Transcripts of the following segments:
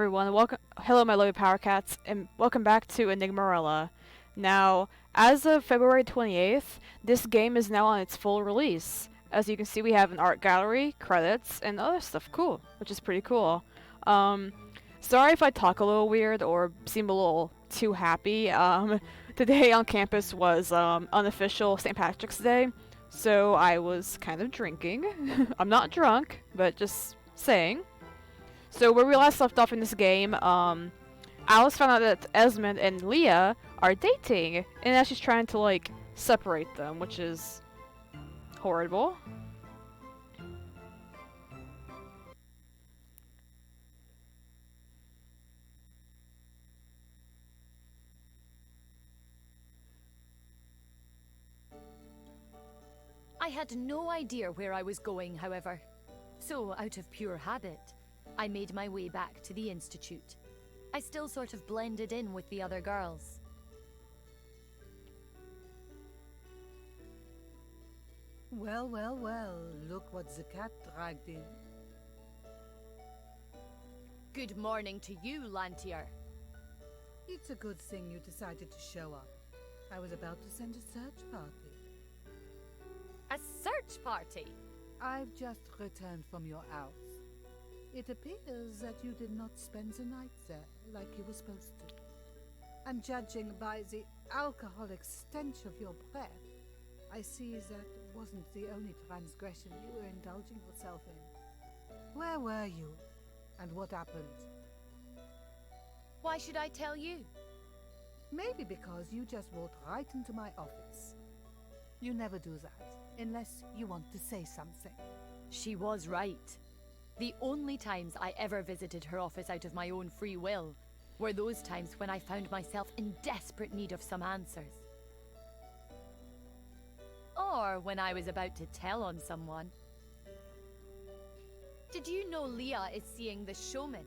Everyone, hello my lovely PowerCats, and welcome back to Enigmarella. Now, as of February 28th, this game is now on its full release. As you can see, we have an art gallery, credits, and other stuff cool, which is pretty cool. Um, Sorry if I talk a little weird or seem a little too happy. Today on campus was, unofficial St. Patrick's Day, so I was kind of drinking. I'm not drunk, but just saying. So where we last left off in this game, Alice found out that Esmond and Leah are dating, and now she's trying to like separate them, which is horrible. I had no idea where I was going, however. So, out of pure habit, I made my way back to the Institute. I still sort of blended in with the other girls. Well, well, well, look what the cat dragged in. Good morning to you, Lantier. It's a good thing you decided to show up. I was about to send a search party. A search party? I've just returned from your house. It appears that you did not spend the night there like you were supposed to. And judging by the alcoholic stench of your breath, I see that wasn't the only transgression you were indulging yourself in. Where were you? And what happened? Why should I tell you? Maybe because you just walked right into my office. You never do that, unless you want to say something. She was right. The only times I ever visited her office out of my own free will were those times when I found myself in desperate need of some answers. Or when I was about to tell on someone. Did you know Leah is seeing The Showman?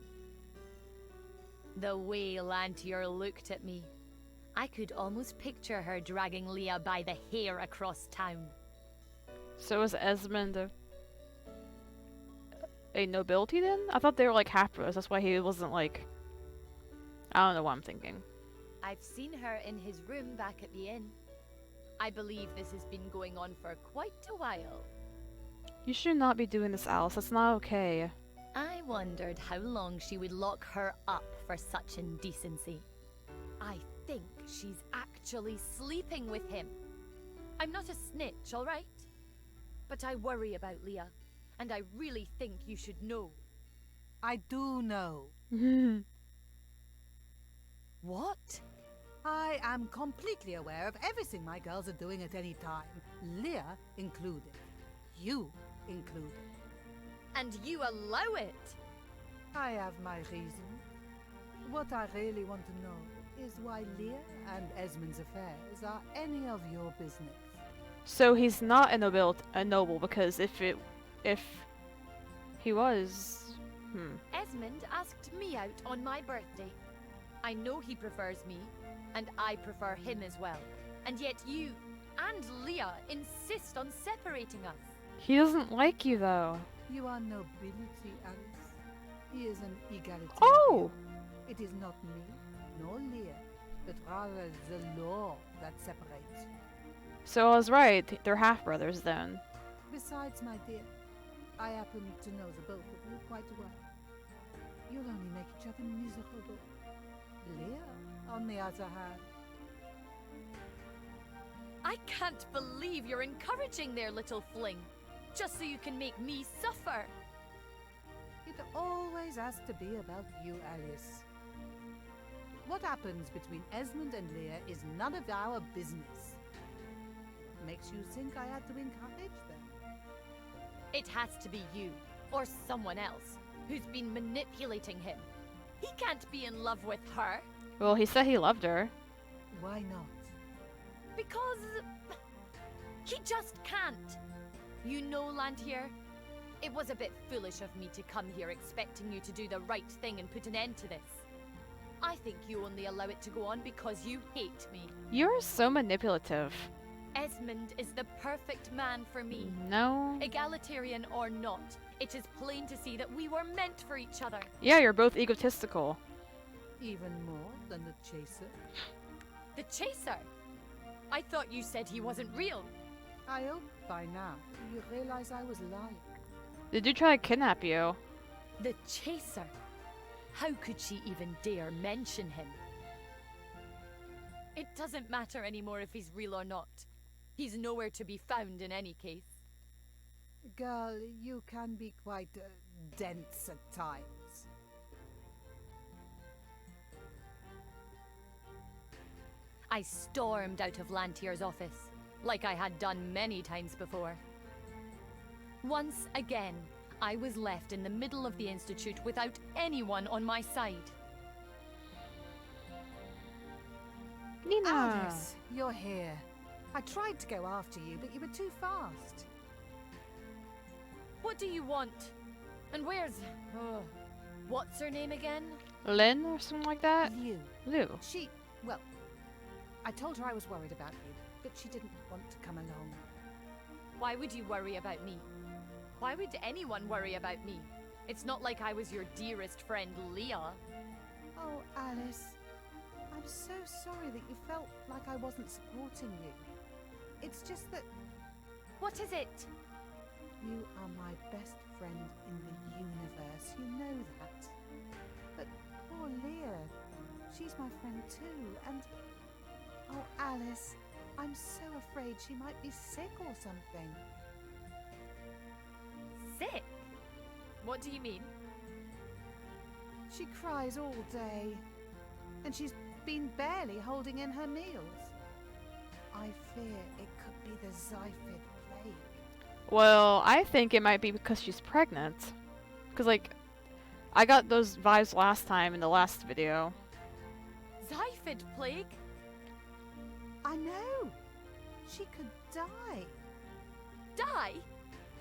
The way Lantier looked at me, I could almost picture her dragging Leah by the hair across town. So is Esmond a nobility then? I thought they were like half brothers. That's why he wasn't like. I don't know what I'm thinking. I've seen her in his room back at the inn. I believe this has been going on for quite a while. You should not be doing this, Alice. That's not okay. I wondered how long she would lock her up for such indecency. I think she's actually sleeping with him. I'm not a snitch, all right? But I worry about Leah, and I really think you should know. I do know. What? I am completely aware of everything my girls are doing at any time, Leah included. You included. And you allow it? I have my reasons. What I really want to know is why Leah and Esmond's affairs are any of your business. So he's not a noble because if he was, Esmond asked me out on my birthday. I know he prefers me, and I prefer him as well. And yet you and Leah insist on separating us. He doesn't like you though. You are nobility, Alice. He is an egalitarian. Oh! It is not me, nor Leah, but rather the law that separates. So I was right. They're half brothers then. Besides, my dear, I happen to know the both of you quite well. You'll only make each other miserable. Leah, on the other hand. I can't believe you're encouraging their little fling, just so you can make me suffer. It always has to be about you, Alice. What happens between Esmond and Leah is none of our business. Makes you think I had to encourage them? It has to be you, or someone else, who's been manipulating him. He can't be in love with her. Well, he said he loved her. Why not? Because he just can't. You know, Lantier, it was a bit foolish of me to come here expecting you to do the right thing and put an end to this. I think you only allow it to go on because you hate me. You're so manipulative. Esmond is the perfect man for me. No. Egalitarian or not, it is plain to see that we were meant for each other. Yeah, you're both egotistical. Even more than the chaser? The chaser? I thought you said he wasn't real. I hope by now you realize I was lying. Did you try to kidnap you? The chaser? How could she even dare mention him? It doesn't matter anymore if he's real or not. He's nowhere to be found in any case. Girl, you can be quite dense at times. I stormed out of Lantier's office, like I had done many times before. Once again, I was left in the middle of the Institute without anyone on my side. Nina! Alice, you're here. I tried to go after you, but you were too fast. What do you want? And where's... what's her name again? Lynn or something like that? You. Lou. Well, I told her I was worried about you, but she didn't want to come along. Why would you worry about me? Why would anyone worry about me? It's not like I was your dearest friend, Leah. Oh, Alice. I'm so sorry that you felt like I wasn't supporting you. It's just that... What is it? You are my best friend in the universe. You know that. But poor Leah. She's my friend too, and... Oh, Alice. I'm so afraid she might be sick or something. Sick? What do you mean? She cries all day. And she's been barely holding in her meals. I fear it could be the Zyphid plague. Well, I think it might be because she's pregnant. Because, like, I got those vibes last time in the last video. Zyphid plague? I know. She could die. Die?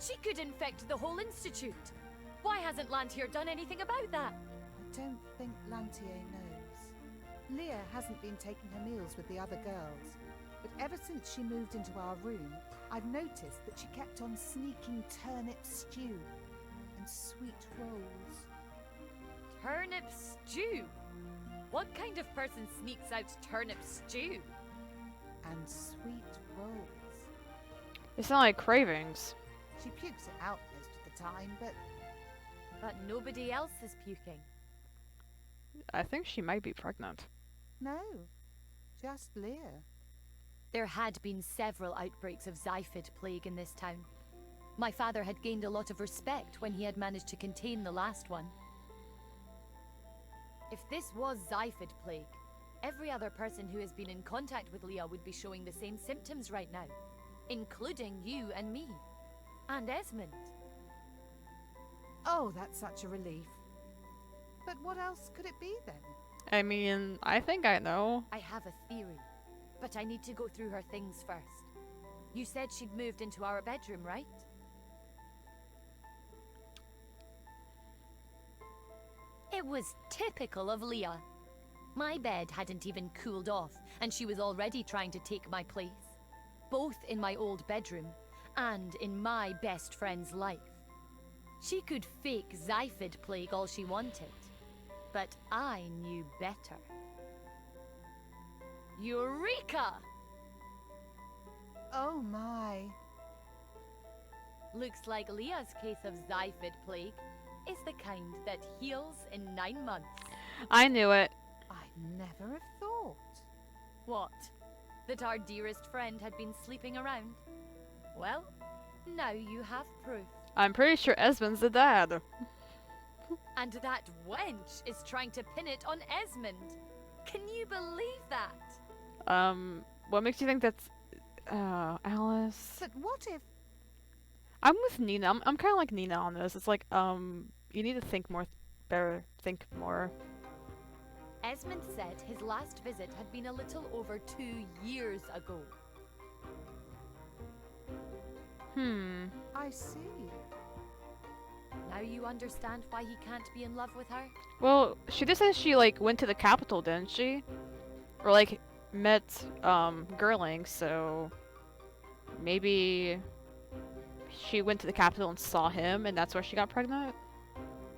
She could infect the whole Institute. Why hasn't Lantier done anything about that? I don't think Lantier knows. Leah hasn't been taking her meals with the other girls. But ever since she moved into our room, I've noticed that she kept on sneaking turnip stew and sweet rolls. Turnip stew? What kind of person sneaks out turnip stew? And sweet rolls. They sound like cravings. She pukes it out most of the time, but... But nobody else is puking. I think she might be pregnant. No, just Leah. There had been several outbreaks of Zyphid plague in this town. My father had gained a lot of respect when he had managed to contain the last one. If this was Zyphid plague, every other person who has been in contact with Leah would be showing the same symptoms right now, including you and me, and Esmond. Oh, that's such a relief. But what else could it be then? I mean, I think I know. I have a theory, but I need to go through her things first. You said she'd moved into our bedroom, right? It was typical of Leah. My bed hadn't even cooled off, and she was already trying to take my place. Both in my old bedroom, and in my best friend's life. She could fake Zyphid plague all she wanted, but I knew better. Eureka! Oh my. Looks like Leah's case of Zyphid plague is the kind that heals in 9 months. I knew it. I'd never have thought. What? That our dearest friend had been sleeping around? Well, now you have proof. I'm pretty sure Esmond's the dad. And that wench is trying to pin it on Esmond. Can you believe that? What makes you think that's... Alice... But what if... I'm with Nina. I'm kind of like Nina on this. It's like, you need to think more, better, think more. Esmond said his last visit had been a little over 2 years ago. I see. Now you understand why he can't be in love with her? Well, she just said she, like, went to the capital, didn't she? Or, like, met, Girling, so... Maybe she went to the capital and saw him, and that's where she got pregnant?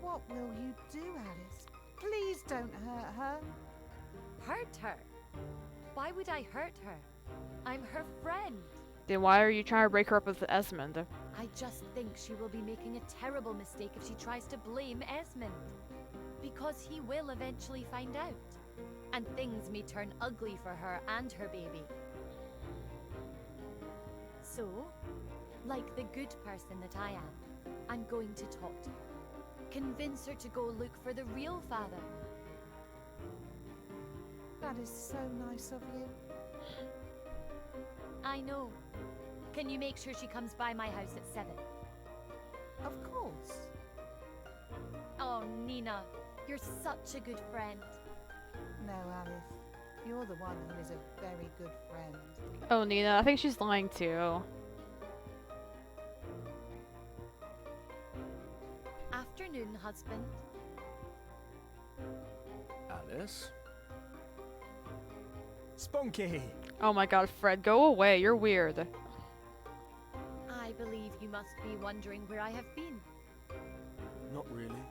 What will you do, Alice? Please don't hurt her. Hurt her? Why would I hurt her? I'm her friend. Then why are you trying to break her up with Esmond? I just think she will be making a terrible mistake if she tries to blame Esmond. Because he will eventually find out. And things may turn ugly for her and her baby. So, like the good person that I am, I'm going to talk to her. Convince her to go look for the real father. That is so nice of you. I know. Can you make sure she comes by my house at 7? Of course. Oh, Nina, you're such a good friend. No, Alice. You're the one who is a very good friend. Oh, Nina, I think she's lying too. Afternoon, husband. Alice? Spunky! Oh my god, Fred, go away. You're weird. I believe you must be wondering where I have been. Not really.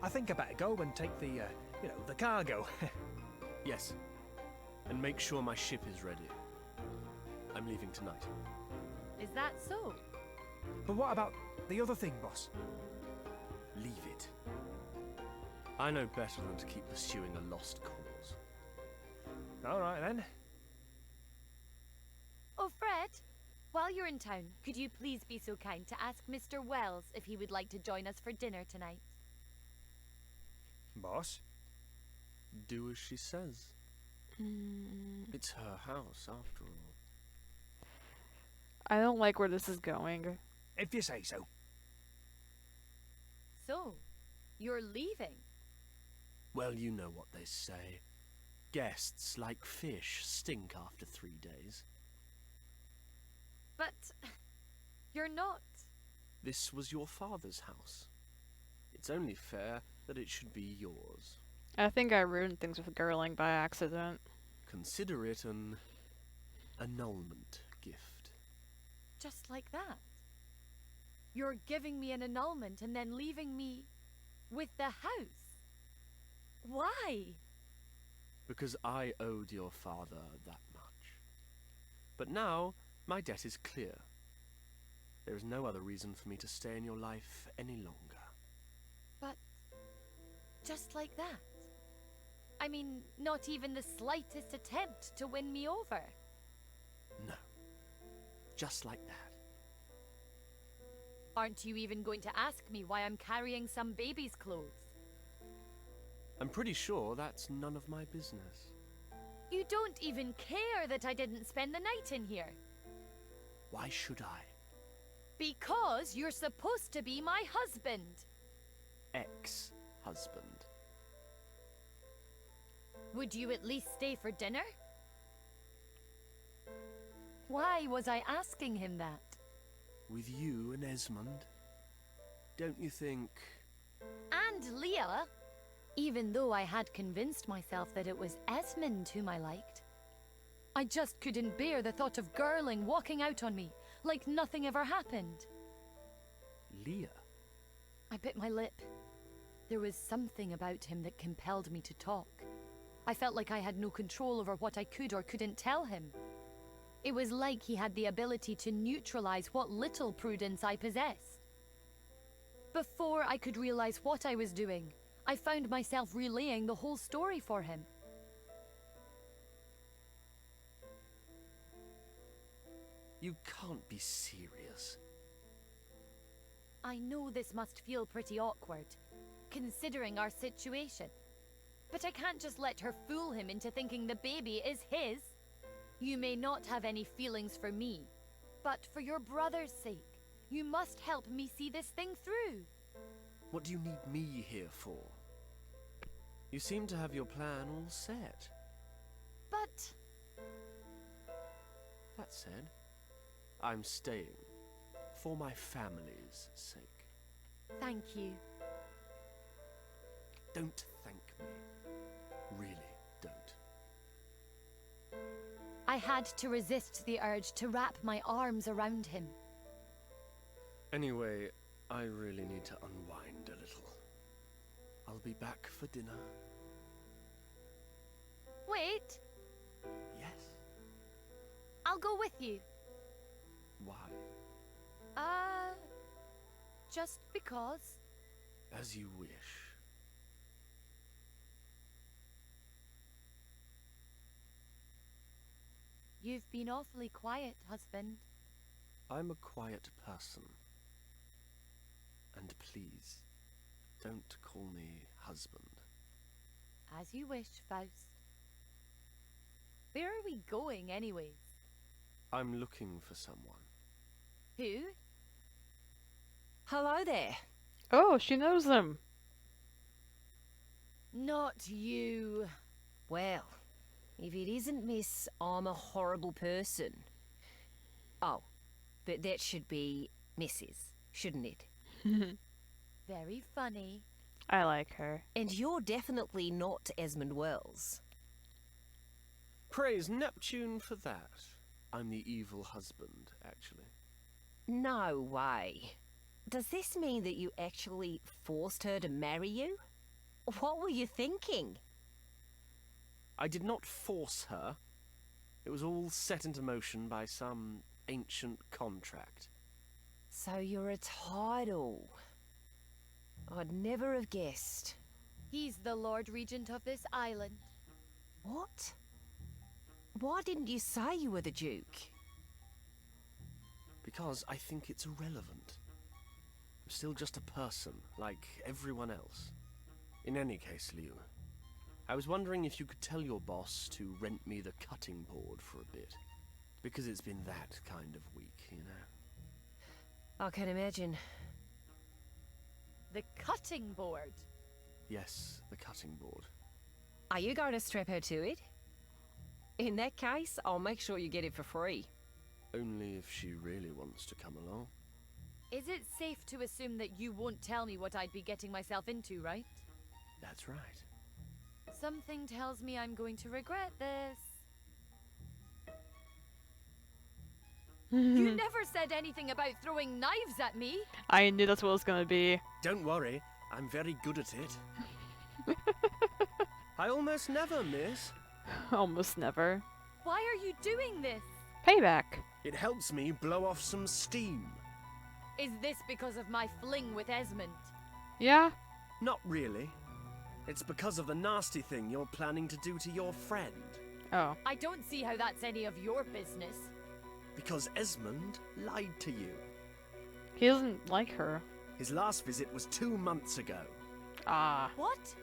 I think I better go and take the, the cargo. Yes. And make sure my ship is ready. I'm leaving tonight. Is that so? But what about the other thing, boss? Leave it. I know better than to keep pursuing a lost cause. All right, then. Oh, Fred, while you're in town, could you please be so kind to ask Mr. Wells if he would like to join us for dinner tonight? Boss? Do as she says. It's her house, after all. I don't like where this is going. If you say so. So, you're leaving? Well, you know what they say. Guests, like fish, stink after 3 days. But you're not. This was your father's house. It's only fair that it should be yours. I think I ruined things with girling by accident. Consider it an annulment gift. Just like that. You're giving me an annulment and then leaving me with the house. Why? Because I owed your father that much. But now, my debt is clear. There is no other reason for me to stay in your life any longer. But just like that? I mean, not even the slightest attempt to win me over? No. Just like that. Aren't you even going to ask me why I'm carrying some baby's clothes? I'm pretty sure that's none of my business. You don't even care that I didn't spend the night in here. Why should I? Because you're supposed to be my husband. Ex-husband. Would you at least stay for dinner? Why was I asking him that? With you and Esmond? Don't you think... And Leah? Even though I had convinced myself that it was Esmond whom I liked. I just couldn't bear the thought of Girling walking out on me, like nothing ever happened. Leah? I bit my lip. There was something about him that compelled me to talk. I felt like I had no control over what I could or couldn't tell him. It was like he had the ability to neutralize what little prudence I possessed. Before I could realize what I was doing, I found myself relaying the whole story for him. You can't be serious. I know this must feel pretty awkward, considering our situation. But I can't just let her fool him into thinking the baby is his. You may not have any feelings for me, but for your brother's sake, you must help me see this thing through. What do you need me here for? You seem to have your plan all set. But... That said, I'm staying. For my family's sake. Thank you. Don't thank me. Really, don't. I had to resist the urge to wrap my arms around him. Anyway, I really need to unwind a little. I'll be back for dinner. Wait, Yes? I'll go with you. Why? Just because. As you wish. You've been awfully quiet, husband. I'm a quiet person. And please, don't call me husband. As you wish, Faust. Where are we going, anyways? I'm looking for someone. Who? Hello there. Oh, she knows them. Not you. Well, if it isn't Miss I'm a horrible person. Oh, but that should be Mrs., shouldn't it? Very funny. I like her. And you're definitely not Esmond Wells. Praise Neptune for that. I'm the evil husband, actually. No way. Does this mean that you actually forced her to marry you? What were you thinking? I did not force her. It was all set into motion by some ancient contract. So you're a title. I'd never have guessed. He's the Lord Regent of this island. What? Why didn't you say you were the Duke? Because I think it's irrelevant. I'm still just a person, like everyone else. In any case, Liu, I was wondering if you could tell your boss to rent me the cutting board for a bit. Because it's been that kind of week, you know. I can imagine. The cutting board. Yes, the cutting board. Are you going to strap her to it? In that case, I'll make sure you get it for free. Only if she really wants to come along. Is it safe to assume that you won't tell me what I'd be getting myself into, right? That's right. Something tells me I'm going to regret this. You never said anything about throwing knives at me. I knew that's what it was gonna be. Don't worry, I'm very good at it. I almost never miss. Almost never. Why are you doing this? Payback. It helps me blow off some steam. Is this because of my fling with Esmond? Yeah? Not really. It's because of the nasty thing you're planning to do to your friend. Oh. I don't see how that's any of your business. Because Esmond lied to you. He doesn't like her. His last visit was 2 months ago. Ah. What?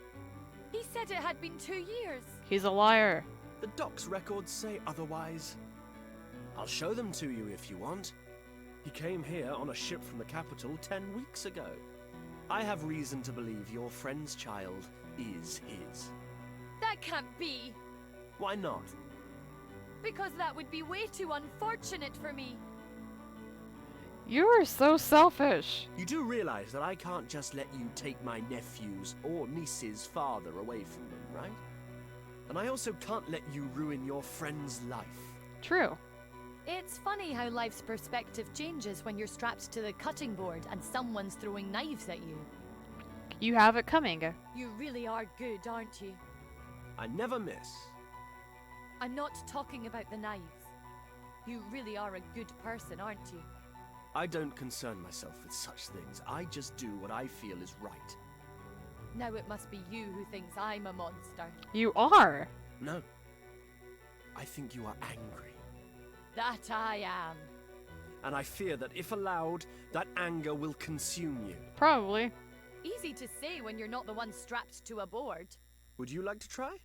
He said it had been 2 years. He's a liar. The doc's records say otherwise. I'll show them to you if you want. He came here on a ship from the capital 10 weeks ago. I have reason to believe your friend's child is his. That can't be. Why not? Because that would be way too unfortunate for me. You are so selfish. You do realize that I can't just let you take my nephew's or niece's father away from them, right? And I also can't let you ruin your friend's life. True. It's funny how life's perspective changes when you're strapped to the cutting board and someone's throwing knives at you. You have it coming. You really are good, aren't you? I never miss. I'm not talking about the knives. You really are a good person, aren't you? I don't concern myself with such things. I just do what I feel is right. Now it must be you who thinks I'm a monster. You are. No. I think you are angry. That I am. And I fear that if allowed, that anger will consume you. Probably. Easy to say when you're not the one strapped to a board. Would you like to try?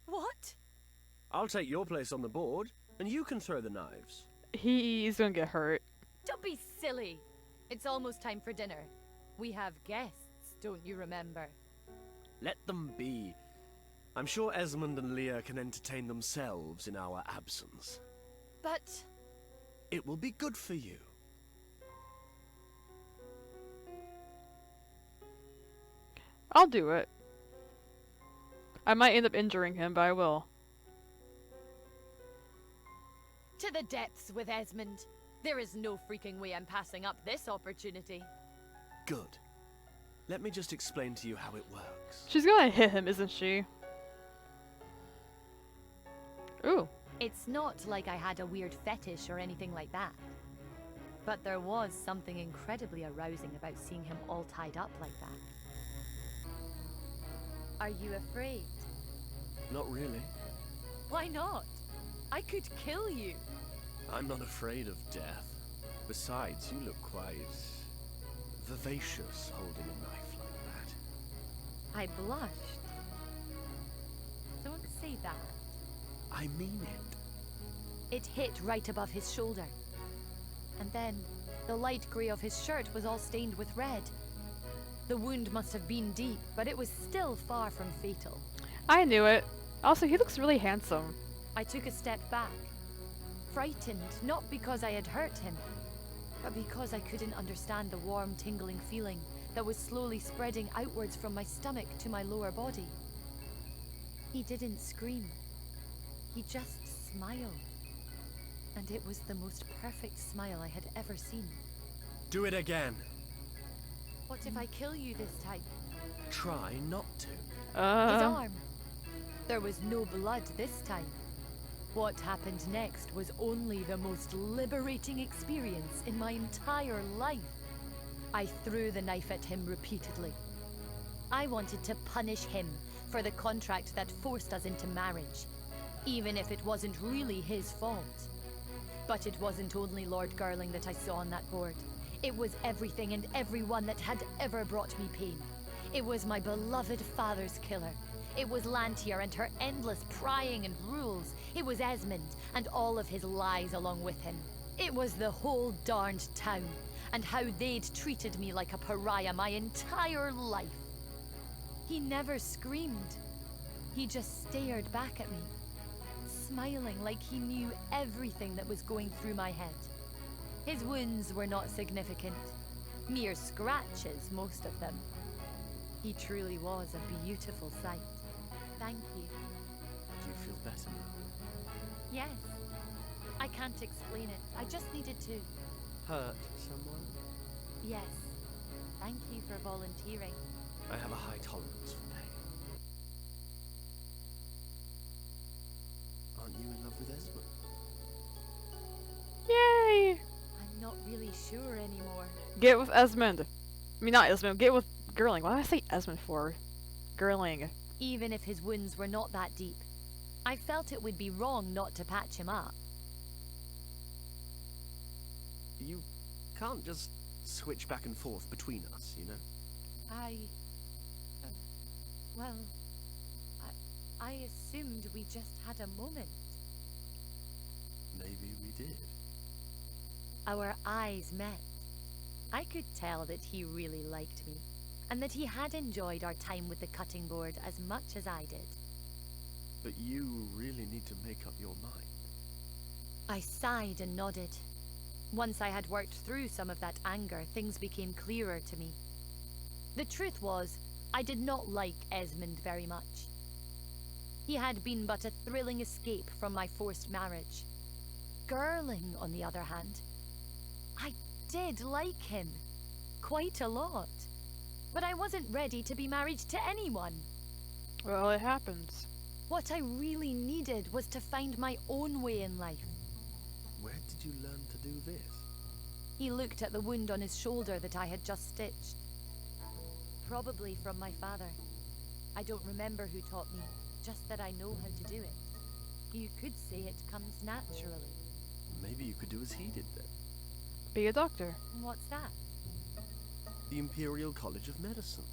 What? I'll take your place on the board, and you can throw the knives. He's gonna get hurt. Don't be silly. It's almost time for dinner. We have guests, don't you remember? Let them be. I'm sure Esmond and Leah can entertain themselves in our absence. But It will be good for you. I'll do it. I might end up injuring him, but I will. To the depths with Esmond. There is no freaking way I'm passing up this opportunity. Good. Let me just explain to you how it works. She's gonna hit him, isn't she? Ooh. It's not like I had a weird fetish or anything like that. But there was something incredibly arousing about seeing him all tied up like that. Are you afraid? Not really. Why not? I could kill you. I'm not afraid of death. Besides, you look quite vivacious holding a knife like that. I blushed. Don't say that. I mean it. It hit right above his shoulder. And then, the light grey of his shirt was all stained with red. The wound must have been deep, but it was still far from fatal. I knew it. Also, he looks really handsome. I took a step back, frightened, not because I had hurt him, but because I couldn't understand the warm, tingling feeling that was slowly spreading outwards from my stomach to my lower body. He didn't scream. He just smiled. And it was the most perfect smile I had ever seen. Do it again. What if I kill you this time? Try not to. His arm. There was no blood this time. What happened next was only the most liberating experience in my entire life. I threw the knife at him repeatedly. I wanted to punish him for the contract that forced us into marriage, even if it wasn't really his fault. But it wasn't only Lord Girling that I saw on that board. It was everything and everyone that had ever brought me pain. It was my beloved father's killer. It was Lantier and her endless prying and rules. It was Esmond and all of his lies along with him. It was the whole darned town and how they'd treated me like a pariah my entire life. He never screamed. He just stared back at me, smiling like he knew everything that was going through my head. His wounds were not significant. Mere scratches, most of them. He truly was a beautiful sight. Thank you. Do you feel better now? Yes. I can't explain it. I just needed to. Hurt someone? Yes. Thank you for volunteering. I have a high tolerance for pain. Aren't you in love with Esmond? Yay! I'm not really sure anymore. Get with Esmond. I mean, not Esmond. Get with Girling. Why did I say Esmond for? Girling. Even if his wounds were not that deep, I felt it would be wrong not to patch him up. You can't just switch back and forth between us, you know? I assumed we just had a moment. Maybe we did. Our eyes met. I could tell that he really liked me, and that he had enjoyed our time with the cutting board as much as I did. But you really need to make up your mind. I sighed and nodded. Once I had worked through some of that anger, things became clearer to me. The truth was, I did not like Esmond very much. He had been but a thrilling escape from my forced marriage. Girling, on the other hand, I did like him. Quite a lot. But I wasn't ready to be married to anyone. Well, it happens. What I really needed was to find my own way in life. Where did you learn to do this? He looked at the wound on his shoulder that I had just stitched. Probably from my father. I don't remember who taught me, just that I know how to do it. You could say it comes naturally. Maybe you could do as he did then. Be a doctor. What's that? The Imperial College of Medicine.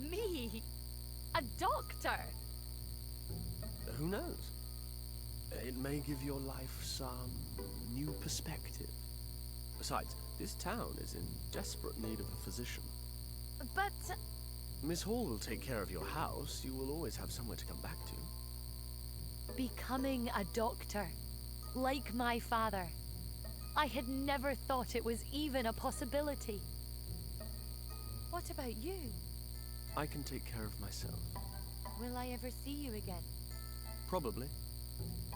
Me? A doctor? Who knows? It may give your life some new perspective. Besides, this town is in desperate need of a physician. But... Miss Hall will take care of your house. You will always have somewhere to come back to. becoming a doctor, like my father. I had never thought it was even a possibility. What about you? I can take care of myself. Will I ever see you again? Probably.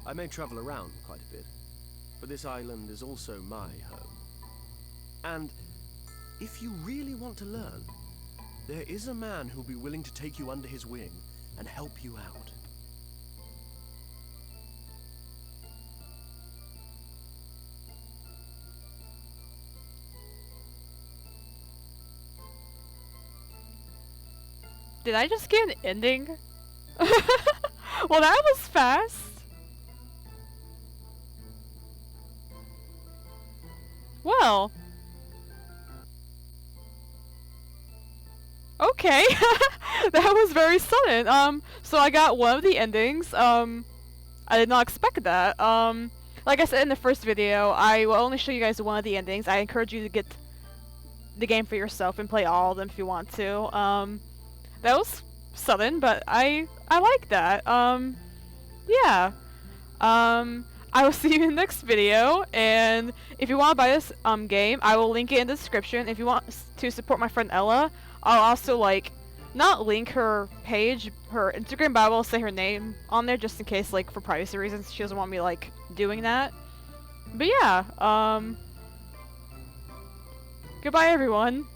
I may travel around quite a bit, but this island is also my home. And if you really want to learn, there is a man who'll be willing to take you under his wing and help you out. Did I just get an ending? Well, that was fast. Well. Okay. That was very sudden. So I got one of the endings. I did not expect that. Like I said in the first video, I will only show you guys one of the endings. I encourage you to get the game for yourself and play all of them if you want to. That was sudden, but I like that. Yeah. I will see you in the next video, and if you want to buy this game, I will link it in the description. If you want to support my friend Ella, I'll also not link her page, her Instagram, but I will say her name on there just in case, for privacy reasons, she doesn't want me doing that. But yeah, goodbye everyone.